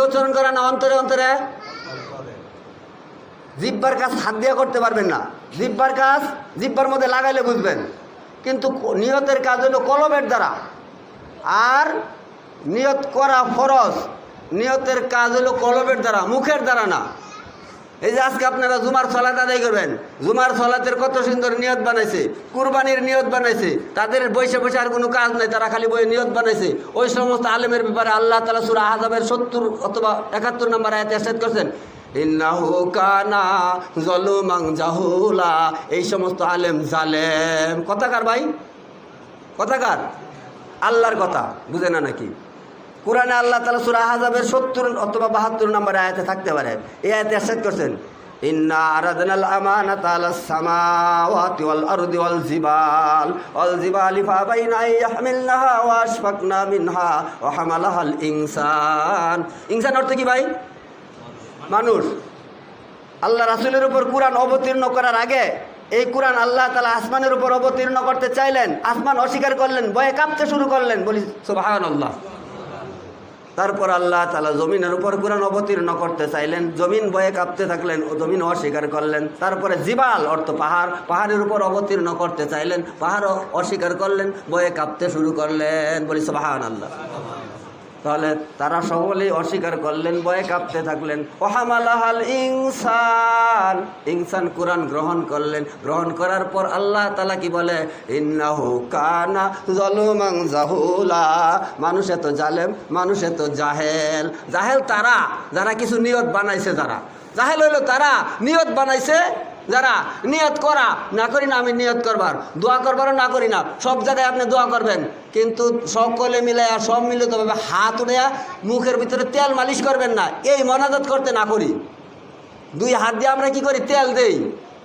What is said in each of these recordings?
উচ্চারণ করা না অন্তরে অন্তরে? জিহ্বার কাজ হাত দিয়ে করতে পারবেন না, জিহ্বার কাজ জিহ্বার মধ্যে লাগাইলে বুঝবেন, কিন্তু নিয়তের কাজ হলো কলবের দ্বারা। আর নিয়ত করা ফরজ, নিয়তের কাজ হলো কলবের দ্বারা, মুখের দ্বারা না। এই যে আজকে আপনারা জুমার সালাত আদায় করবেন, জুমার সালাতের কত সুন্দর নিয়ত বানাইছে, কুরবানির নিয়ত বানাইছে, তাদের বসে বসে আর কোনো কাজ নাই, তারা খালি বই নিয়ত বানাইছে। ওই সমস্ত আলেমের ব্যাপারে আল্লাহ তাআলা সূরা আহজাবের 70 অথবা 71 নম্বর আয়াতে ইরশাদ করেছেন, ইন্নাহু কানা যালুমান জাহুলা। এই সমস্ত আলেম জালেম। কথাকার ভাই, কথাকার আল্লাহর কথা বুঝে না নাকি? কুরআনে আল্লাহ তাআলা সূরা আহজাবের 70 অথবা 72 নম্বর আয়াতে থাকতে পারে। এই আয়াতে ইরশাদ করেছেন, ইন্না আরাদনাল আমানাতা আলাস সামাওয়াতি ওয়াল আরদি ওয়াল জিবালি ফাবাইনা ইয়াহমিলনাহা ওয়া আশফাকনা মিনহা ওয়া হামালাহাল ইনসান। ইনসান অর্থ কি ভাই? মানুষ। আল্লাহ রাসূলের উপর কুরআন অবতীর্ণ করার আগে এই কুরআন আল্লাহ তাআলা আসমানের উপর অবতীর্ণ করতে চাইলেন, আসমান অস্বীকার করলেন, ভয়ে কাঁপতে শুরু করলেন, বলি সুবহানাল্লাহ। তারপর আল্লাহ তাআলা জমিনের উপর কুরআন অবতীর্ণ করতে চাইলেন, জমিন ভয়ে কাঁপতে থাকলেন, ও জমিন অস্বীকার করলেন। তারপরে জিবাল অর্থ পাহাড়, পাহাড়ের উপর অবতীর্ণ করতে চাইলেন, পাহাড় অস্বীকার করলেন, ভয়ে কাঁপতে শুরু করলেন, বলি সুবহানাল্লাহ। তাহলে তারা সকলেই অস্বীকার করলেন, ভয়ে কাঁপতে থাকলেন। ওয়াহামালাহাল ইনসান, ইনসান কুরআন গ্রহণ করলেন। গ্রহণ করার পর আল্লাহ তাআলা কি বলে? ইন্নাহু কানা যালুমান জাহুলা। মানুষ এত জালেম, মানুষ এত জাহেল। জাহেল তারা যারা কিছু নিয়ত বানাইছে, যারা জাহেল হইল তারা নিয়ত বানাইছে, যারা নিয়ত করা না করি না, আমি নিয়ত করবার, দোয়া করবারও না করি না, সব জায়গায় আপনি দোয়া করবেন, কিন্তু সকলে মিলাইয়া সব মিলিতভাবে হাত উড়াইয়া মুখের ভিতরে তেল মালিশ করবেন না। এই মোনাজাত করতে না করি, দুই হাত দিয়ে আমরা কি করি? তেল দেই,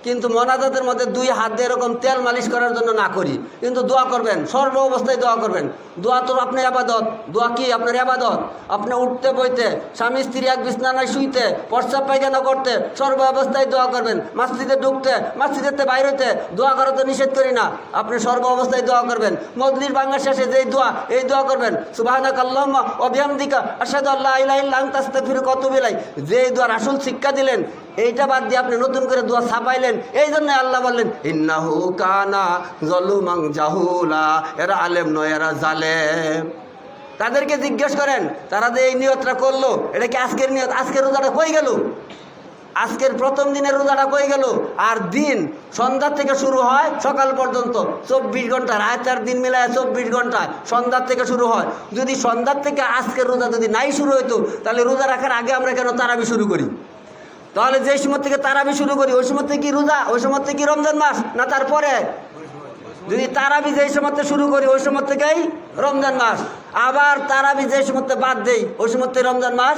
কিন্তু মোনাজাতের মধ্যে দুই হাত দিয়ে এরকম তেল মালিশ করার জন্য না করি, কিন্তু দোয়া করবেন, সর্ব অবস্থায় দোয়া করবেন। দোয়া তো আপনার ইবাদত। দোয়া কি? আপনার ইবাদত। আপনি উঠতে বইতে, স্বামী স্ত্রী এক বিছানায় শুইতে, প্রস্রাব পায়খানা করতে, সর্ব অবস্থায় দোয়া করবেন। মসজিদে ঢুকতে, মসজিদেতে বাইরে হতে দোয়া করা তো নিষেধ করি না, আপনি সর্ব অবস্থায় দোয়া করবেন। মজলিস ভাঙা শেষে যেই দোয়া, এই দোয়া করবেন, সুবহানাকা আল্লাহুম্মা ওয়া বিহামদিকা আশহাদু আল্লা ইলাহা ইল্লা আনতা আস্তাগফিরুকা ওয়া আতুবু ইলাইক, যেই দোয়ার আসল শিক্ষা দিলেন, এইটা বাদ দিয়ে আপনি নতুন করে দোয়া ছাপাইলেন। এই জন্য আল্লাহ বললেন, ইন্নাহু কানা যালুমান জাহুলা। এরা আলেম নয়, এরা জালেম। তাদেরকে জিজ্ঞেস করেন, তারা যে এই নিয়তটা করলো, এটা কি আজকের নিয়ত? আজকের রোজাটা কই গেল? আজকের প্রথম দিনের রোজাটা কই গেল? আর দিন সন্ধ্যা থেকে শুরু হয় সকাল পর্যন্ত 24 ঘন্টা, রাত আর দিন মিলায় 24 ঘন্টা, সন্ধ্যার থেকে শুরু হয়। যদি সন্ধ্যার থেকে আজকের রোজা যদি নাই শুরু হইতো, তাহলে রোজা রাখার আগে আমরা কেন তারাবি শুরু করি? তাহলে যে সময় থেকে তারাবি শুরু করি, ওই সময় থেকে কি রোজা? ওই সময় থেকে কি রমজান মাস? না তারপরে? যদি তারাবি যেই সময় শুরু করি, ওই সময় থেকেই রমজান মাস। আবার তারাবি যেই সময় বাদ দেই, ওই সময় থেকে রমজান মাস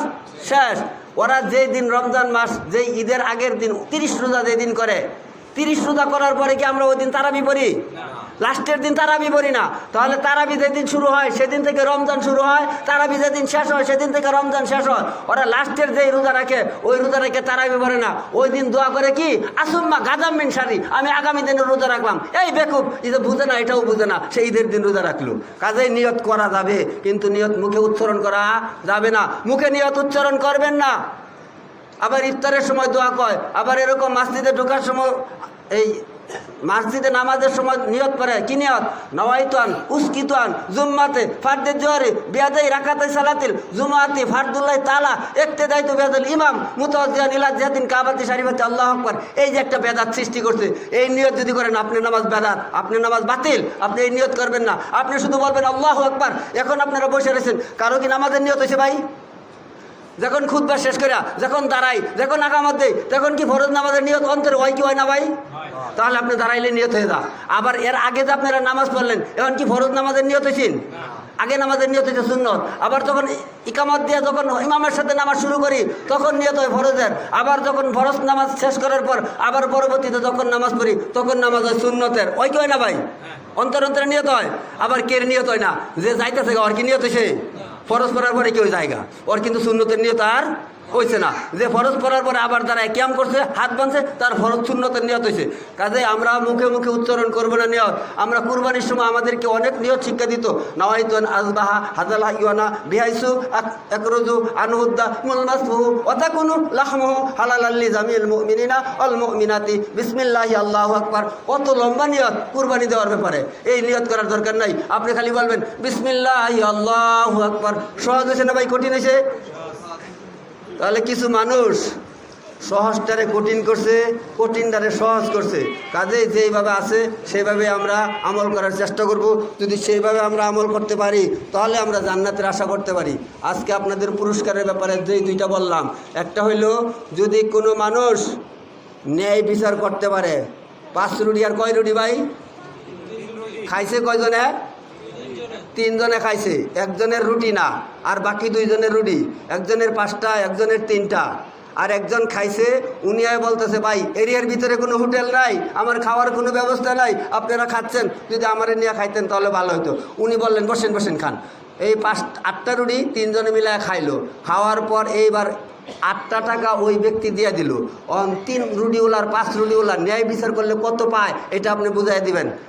শেষ। ওরা যেই দিন রমজান মাস, যেই ঈদের আগের দিন 30 রোজা যেই দিন করে, 30 রোজা করার পরে কি আমরা ওই দিন তারাবি পড়ি? লাস্টের দিন তারাবি পড়ি না। তাহলে তারাবি যেদিন শুরু হয় সেদিন থেকে রমজান শুরু হয়, তারাবি যেদিন শেষ হয় সেদিন থেকে রমজান শেষ হয়। ওরা লাস্টের যেই রোজা রাখে, ওই রোজা রেখে তারাবি পড়ে না। ওই দিন দোয়া করে কি? আসুম্মা গাদাম মিন শারি, আমি আগামী দিনে রোজা রাখলাম। এই বেকুব, এটা বুঝে না, এটাও বুঝে না, সেই ঈদের দিন রোজা রাখলো। কাজেই নিয়ত করা যাবে, কিন্তু নিয়ত মুখে উচ্চারণ করা যাবে না। মুখে নিয়ত উচ্চারণ করবেন না। আবার ইফতারের সময় দোয়া কয়, আবার এরকম মসজিদে ঢোকার সময়, এই মসজিদে নামাজের সময় নিয়ত করে কি নিয়ত? নওয়াইতুন উসকিতুন জুম্মাতে ফারদে জোহরি বিয়াদাই রাকাতাই সালাতিল জুমাতি ফারদুল্লাহ তাআলা ইক্তেদাইতু বিয়াদাল ইমাম মুতাওয়াজ্জিহান ইলা জিহাতিন কাবাতি শরীফাতি আল্লাহু আকবার। এই যে একটা বেদাত সৃষ্টি করছে, এই নিয়ত যদি করেন আপনি নামাজ বেদাত, আপনি নামাজ বাতিল। আপনি এই নিয়ত করবেন না, আপনি শুধু বলবেন আল্লাহু আকবার। এখন আপনারা বসে রয়েছেন, কারো কি নামাজের নিয়ত হয়েছে ভাই? যখন খুতবা শেষ করা, যখন দাঁড়াই, যখন আকামত দেই, তখন কি ফরজ নামাজের নিয়ত অন্তরে হয় কি হয় না ভাই? তাহলে আপনি দাঁড়াইলে নিয়ত হয়ে যা। আবার এর আগে যে আপনারা নামাজ পড়লেন, এখন কি ফরজ নামাজের নিয়ত হয়েছেন? আগে নামাজের নিয়ত হয়েছে সুন্নত। আবার যখন ইকামত দিয়ে যখন ইমামের সাথে নামাজ শুরু করি, তখন নিয়ত হয় ফরজের। আবার যখন ফরজ নামাজ শেষ করার পর আবার পরবর্তীতে যখন নামাজ পড়ি, তখন নামাজ হয় সুন্নতের। ওই কি হয় না ভাই? অন্তর অন্তরে নিয়ত হয়। আবার কের নিয়ত হয় না, যে যাইতেছে ওর কি নিয়ত হয়েছে? ফরজ করার পরে কেউ জায়গা, ওর কিন্তু সুন্নতের নিয়ত আর হয়েছে না, যে ফরজ পড়ার পরে আবার তারা ক্যাম করছে, হাত বাঁধছে, তার ফরজ সুন্নতের নিয়ত হয়েছে। কাজে আমরা মুখে মুখে উচ্চারণ করবো না নিয়ত। আমরা কুরবানির সময় আমাদেরকে অনেক নিয়ত শিক্ষা দিত, নাওয়াইতুন আজবাহা হাজাল ইওয়ানা বিহাইসু একরুজু আনহুদ্দা মুলমাসফুহু ওয়াতাকুনু লাহমুহু হালালাল লিজামিল মুমিনিনা ওয়াল মুমিনাতি বিসমিল্লাহি আল্লাহু আকবার। কত লম্বা নিয়ত কুরবানি দেওয়ার ব্যাপারে। এই নিয়ত করার দরকার নাই, আপনি খালি বলবেন বিসমিল্লাহি আল্লাহু আকবার। সহজ হয়েছে না ভাই, কঠিন হয়েছে? তাহলে কিছু মানুষ সহজটারে কঠিন করছে, কঠিনটারে সহজ করছে। কাজেই যেইভাবে আছে সেইভাবে আমরা আমল করার চেষ্টা করব। যদি সেইভাবে আমরা আমল করতে পারি তাহলে আমরা জান্নাতের আশা করতে পারি। আজকে আপনাদের পুরস্কারের ব্যাপারে যেই দুইটা বললাম, একটা হইল যদি কোনো মানুষ ন্যায় বিচার করতে পারে। 5 রুটি আর কয় রুটি ভাই খাইছে? কয়জনে? 3 জনে খাইছে। একজনের রুটি না, আর বাকি 2 জনের রুটি। একজনের 5টা, একজনের 3টা। আর একজন খাইছে, উনি বলতেছে ভাই এরিয়ার ভিতরে কোনো হোটেল নাই, আমার খাওয়ার কোনো ব্যবস্থা নাই, আপনারা খাচ্ছেন, যদি আমার নিয়ে খাইতেন তাহলে ভালো হতো। উনি বললেন বসেন বসেন খান। এই 8টা রুটি 3 জনে মিলে খাইলো। খাওয়ার পর এইবার 8টা টাকা ওই ব্যক্তি দিয়ে দিল। 3 রুটিওয়ালার 5 রুটিওয়ালার ন্যায় বিচার করলে কত পায় এটা আপনি বুঝাই দিবেন।